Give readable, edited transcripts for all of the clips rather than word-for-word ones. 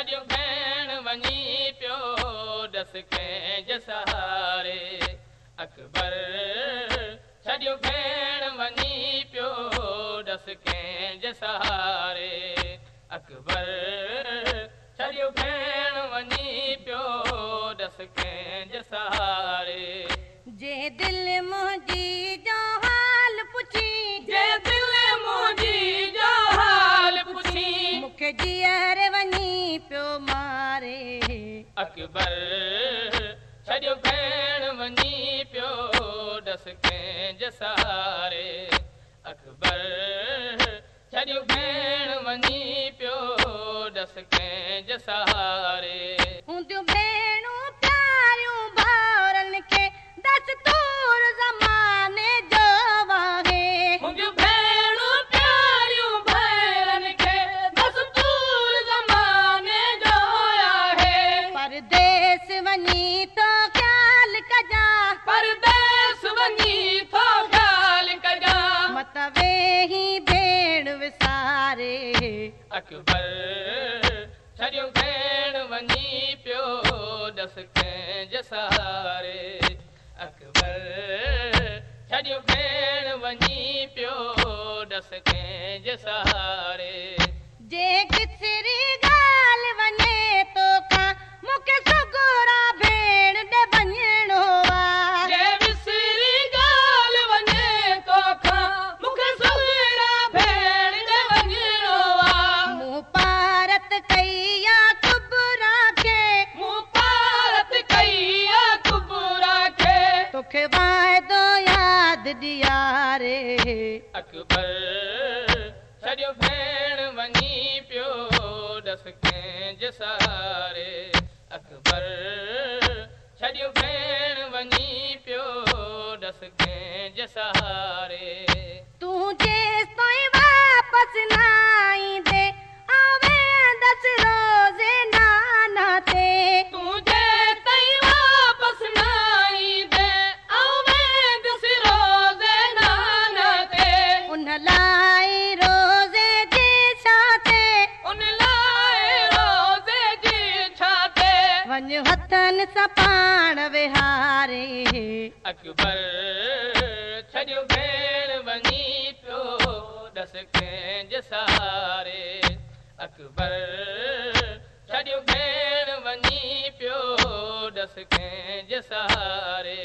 छॾियो भेण वञी पियो डस कंहिंजे सहारे अकबर छॾियो भेण वञी पियो डस कंहिंजे सहारे अकबर छॾियो भेण वञी पियो डस कंहिंजे सहारे जे दिल मुंहिंजी जो हाल पुछी जे दिल मुंहिंजी जो हाल पुछी मूंखे जीअर वञी पियो मारे अकबर छॾियो भेण वञी पियो डस कंहिंजे सहारे अकबर छॾियो भेण वञी पियो डस कंहिंजे सहारे हूंदियूं भेणूं प्यारियूं भाउरनि खे दस्तूर ज़माने जो आहे हूंदियूं भेणूं प्यारियूं भेणनि खे दस्तूर ज़माने जो आहे परदेस वञी थो ख़्याल कजां परदेस वञी थो ख़्याल कजां मत वेही भेण विसारे अकबर छॾियो भेण वञी पियो डस कंहिंजे सहारे अकबर छॾियो भेण वञी पियो डस कंहिंजे सहारे जे किसरी ॻाल्हि वञे तोखां मूंखे सुगुरा भेण ॾे वञिणो आहे जे विसरी ॻाल्हि वञे तोखां मूंखे सुगुरा भेण ॾे वञिणो आहे मूं पारत कई आहे कुबरा खे मूं पारत कई आहे कुबरा खे तोखे वाइदो यादि ॾियारे अकबर छॾियो भेण वञी पियो डस कंहिंजे सहारे अकबर छॾियो भेण वञी पियो डस कंहिंजे सहारे तूं जेसि ताईं वापसि न ईंदे आवेंदसि रोज़े नाना ते तूं जे ताईं वापसि न ईंदे आवेंदसि रोज़े नाना ते उन लाइ रोज़े जे छा ते उन लाइ रोज़े जी छा ते वञ हथनि सां पाण विहारे अकबर छॾियो भेण वञी पियो डस कंहिंजे सहारे अकबर छॾियो भेण वञी पियो डस कंहिंजे सहारे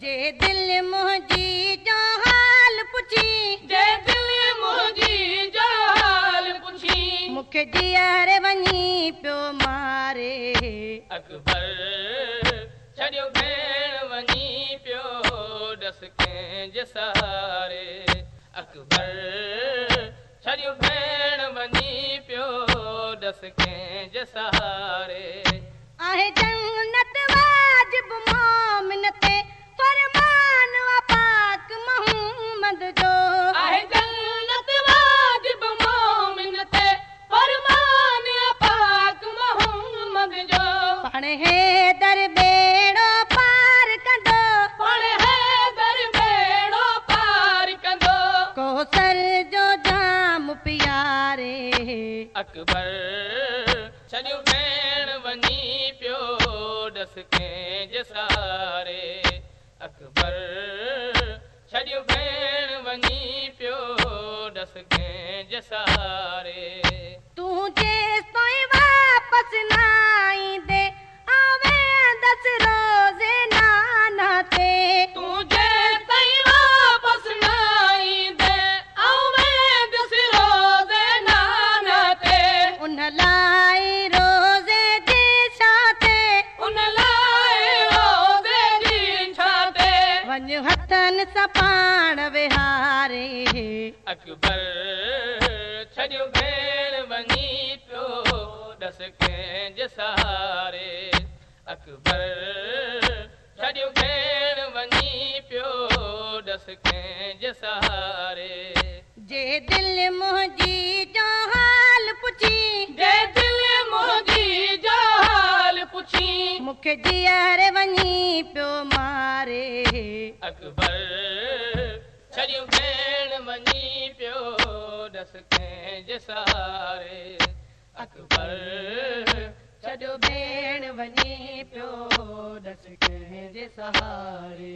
जे दिल मुंहिंजी जो हाल पुछी जे दिल मुंहिंजी जो हाल पुछी मूंखे जीअर वञी पियो मारे अकबर छॾियो भेण वञी पियो डस कंहिंजे सहारे अकबर छॾियो भेण वञी पियो डस कंहिंजे सहारे आहे जन्नत वाजिब मोमिन ते फरमान वा पाक मोहम्मद जो आहे जन्नत वाजिब मोमिन ते फरमान पाक मोहम्मद जो पाण हैदर बेड़ो पार कंदो पाण हैदर बेड़ो पार कंदो कोसर जो जाम प्यारे अकबर छॾियो भेण वञी पियो डस कंहिंजे सहारे अकबर छॾियो भेण वञी पियो डस कंहिंजे सहारे तूं जेसि ताईं वापसि न ईंदे आवेंदसि रोज़े नाना ते तूं जे ताईं वापसि न ईंदे आवेंदसि रोज़े नाना ते उन लाइ रोज़े जे छा ते उन लाइ रोज़े जी छा ते वञ हथनि सां पाण विहारे अकबर छॾियो भेण वञी पियो डस कंहिंजे सहारे अकबर छॾियो भेण वञी पियो डस कंहिंजे सहारे जे दिल मुंहिंजी जो हाल पुछी जे दिल मुंहिंजी जो हाल पुछी मूंखे जीअर वञी पियो मारे अकबर छॾियो भेण वञी पियो डस कंहिंजे सहारे अकबर सॼो भेण वञे पियो ॾस कंहिंजे सहारे